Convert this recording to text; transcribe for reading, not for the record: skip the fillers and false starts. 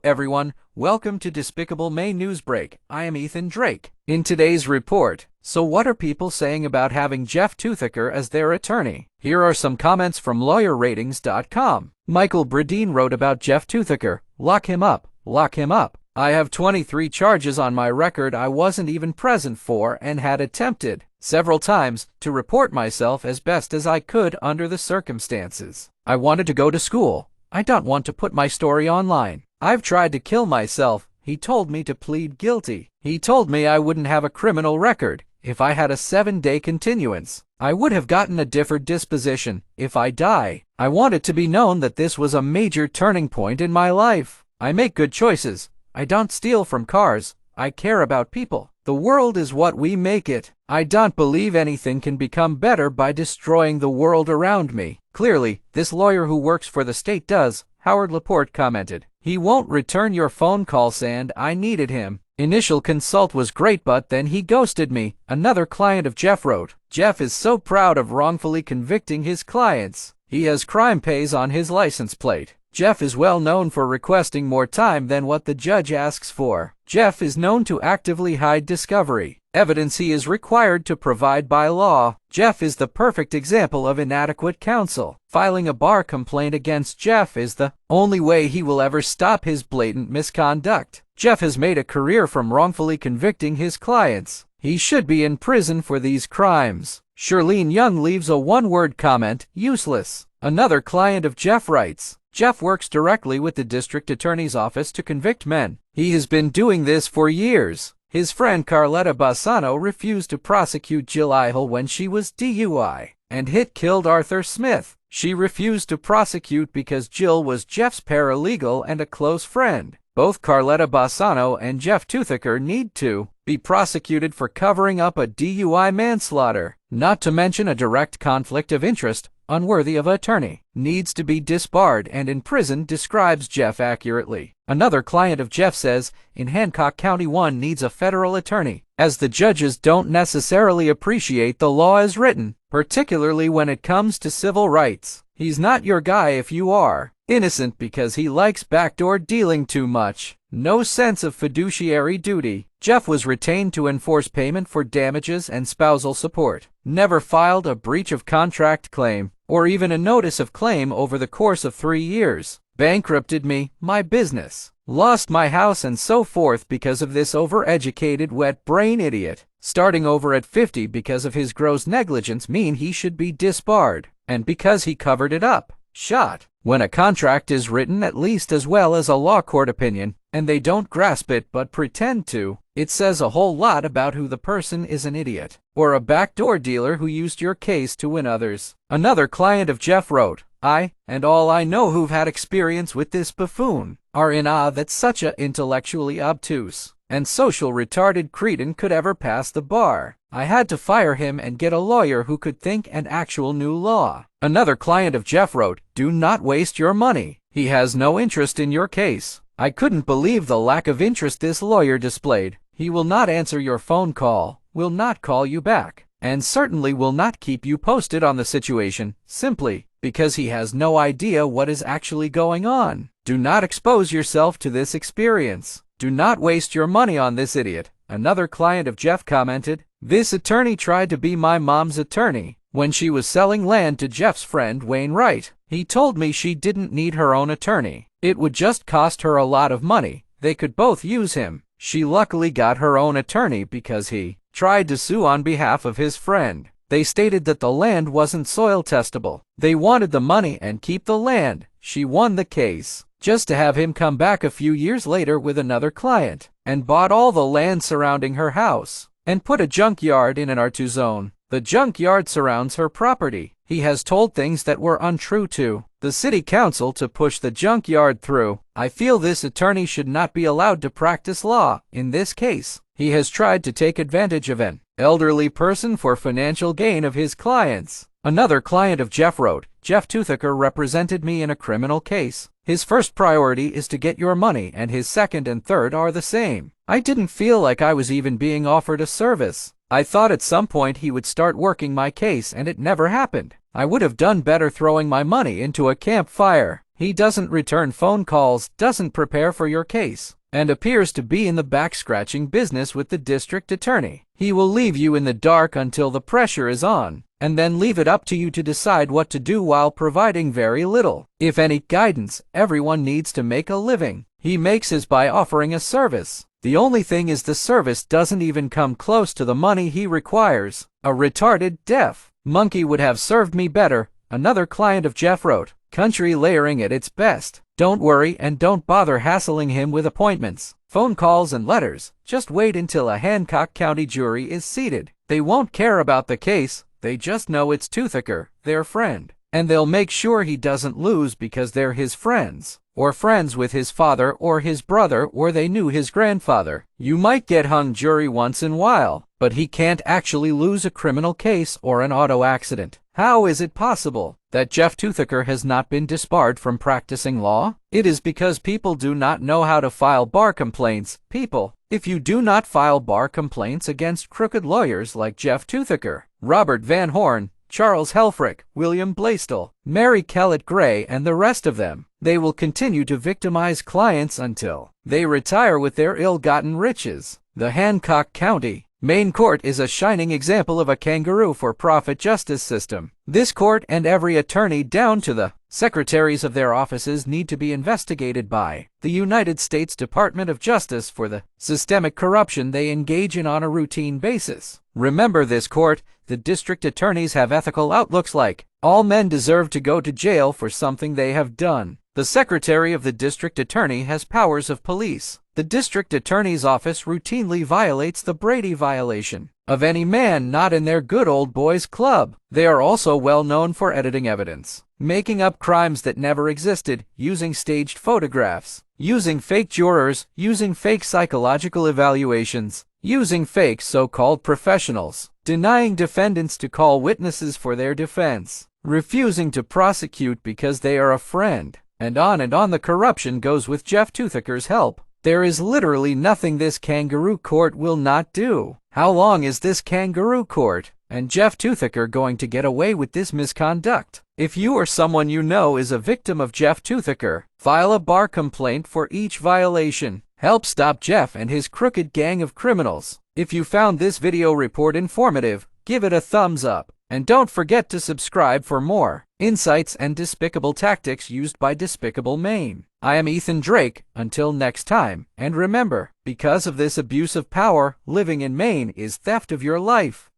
everyone, welcome to Despicable Maine News Break. I am Ethan Drake. In today's report, so what are people saying about having Jeff Toothaker as their attorney? Here are some comments from LawyerRatings.com. Michael Bradeen wrote about Jeff Toothaker. Lock him up. Lock him up. I have 23 charges on my record I wasn't even present for and had attempted, several times, to report myself as best as I could under the circumstances. I wanted to go to school. I don't want to put my story online. I've tried to kill myself. He told me to plead guilty. He told me I wouldn't have a criminal record if I had a 7-day continuance. I would have gotten a different disposition if I die. I want it to be known that this was a major turning point in my life. I make good choices. I don't steal from cars. I care about people. The world is what we make it. I don't believe anything can become better by destroying the world around me. Clearly, this lawyer who works for the state does, Howard Laporte commented. He won't return your phone calls and I needed him. Initial consult was great but then he ghosted me, another client of Jeff wrote. Jeff is so proud of wrongfully convicting his clients. He has crime pays on his license plate. Jeff is well known for requesting more time than what the judge asks for. Jeff is known to actively hide discovery, evidence he is required to provide by law. Jeff is the perfect example of inadequate counsel. Filing a bar complaint against Jeff is the only way he will ever stop his blatant misconduct. Jeff has made a career from wrongfully convicting his clients. He should be in prison for these crimes. Shirlene Young leaves a one-word comment, useless. Another client of Jeff writes, Jeff works directly with the district attorney's office to convict men. He has been doing this for years. His friend Carletta Bassano refused to prosecute Jill Ihel when she was DUI and killed Arthur Smith. She refused to prosecute because Jill was Jeff's paralegal and a close friend. Both Carletta Bassano and Jeff Toothaker need to be prosecuted for covering up a DUI manslaughter, not to mention a direct conflict of interest, unworthy of attorney, needs to be disbarred and in prison describes Jeff accurately. Another client of Jeff says, in Hancock County 1 needs a federal attorney, as the judges don't necessarily appreciate the law as written, particularly when it comes to civil rights. He's not your guy if you are innocent because he likes backdoor dealing too much. No sense of fiduciary duty. Jeff was retained to enforce payment for damages and spousal support. Never filed a breach of contract claim, or even a notice of claim over the course of 3 years. Bankrupted me, my business. Lost my house and so forth because of this overeducated wet brain idiot. Starting over at 50 because of his gross negligence mean he should be disbarred. And because he covered it up. Shot. When a contract is written at least as well as a law court opinion, and they don't grasp it but pretend to, it says a whole lot about who the person is, an idiot, or a backdoor dealer who used your case to win others. Another client of Jeff wrote, I, and all I know who've had experience with this buffoon, are in awe that such a intellectually obtuse and social retarded cretin could ever pass the bar. I had to fire him and get a lawyer who could think an actual new law. Another client of Jeff wrote, do not waste your money. He has no interest in your case. I couldn't believe the lack of interest this lawyer displayed. He will not answer your phone call, will not call you back, and certainly will not keep you posted on the situation, simply because he has no idea what is actually going on. Do not expose yourself to this experience. Do not waste your money on this idiot. Another client of Jeff commented, this attorney tried to be my mom's attorney when she was selling land to Jeff's friend Wayne Wright. He told me she didn't need her own attorney. It would just cost her a lot of money. They could both use him. She luckily got her own attorney because he tried to sue on behalf of his friend. They stated that the land wasn't soil testable. They wanted the money and keep the land. She won the case, just to have him come back a few years later with another client, and bought all the land surrounding her house, and put a junkyard in an R2 zone. The junkyard surrounds her property. He has told things that were untrue to the city council to push the junkyard through. I feel this attorney should not be allowed to practice law. In this case, he has tried to take advantage of an elderly person for financial gain of his clients. Another client of Jeff wrote, Jeff Toothaker represented me in a criminal case. His first priority is to get your money and his second and third are the same. I didn't feel like I was even being offered a service. I thought at some point he would start working my case and it never happened. I would have done better throwing my money into a campfire. He doesn't return phone calls, doesn't prepare for your case, and appears to be in the back-scratching business with the district attorney. He will leave you in the dark until the pressure is on, and then leave it up to you to decide what to do while providing very little, if any, guidance. Everyone needs to make a living. He makes his by offering a service. The only thing is the service doesn't even come close to the money he requires. A retarded deaf monkey would have served me better, another client of Jeff wrote. Country layering at its best. Don't worry and don't bother hassling him with appointments, phone calls and letters. Just wait until a Hancock County jury is seated. They won't care about the case. They just know it's Toothaker, their friend. And they'll make sure he doesn't lose because they're his friends, or friends with his father or his brother, or they knew his grandfather. You might get hung jury once in a while, but he can't actually lose a criminal case or an auto accident. How is it possible that Jeff Toothaker has not been disbarred from practicing law? It is because people do not know how to file bar complaints. People, if you do not file bar complaints against crooked lawyers like Jeff Toothaker, Robert Van Horn, Charles Helfrich, William Blaisdell, Mary Kellett Gray, and the rest of them, they will continue to victimize clients until they retire with their ill-gotten riches. The Hancock County, Maine court is a shining example of a kangaroo-for-profit justice system. This court and every attorney down to the secretaries of their offices need to be investigated by the United States Department of Justice for the systemic corruption they engage in on a routine basis. Remember this court, the district attorneys have ethical outlooks like, all men deserve to go to jail for something they have done. The secretary of the district attorney has powers of police. The district attorney's office routinely violates the Brady violation of any man not in their good old boys club. They are also well known for editing evidence, making up crimes that never existed, using staged photographs, using fake jurors, using fake psychological evaluations, using fake so-called professionals, denying defendants to call witnesses for their defense, refusing to prosecute because they are a friend, and on the corruption goes with Jeff Toothaker's help. There is literally nothing this kangaroo court will not do. How long is this kangaroo court and Jeff Toothaker going to get away with this misconduct? If you or someone you know is a victim of Jeff Toothaker, file a bar complaint for each violation. Help stop Jeff and his crooked gang of criminals. If you found this video report informative, give it a thumbs up. And don't forget to subscribe for more insights and despicable tactics used by Despicable Maine. I am Ethan Drake. Until next time, and remember, because of this abuse of power, living in Maine is theft of your life.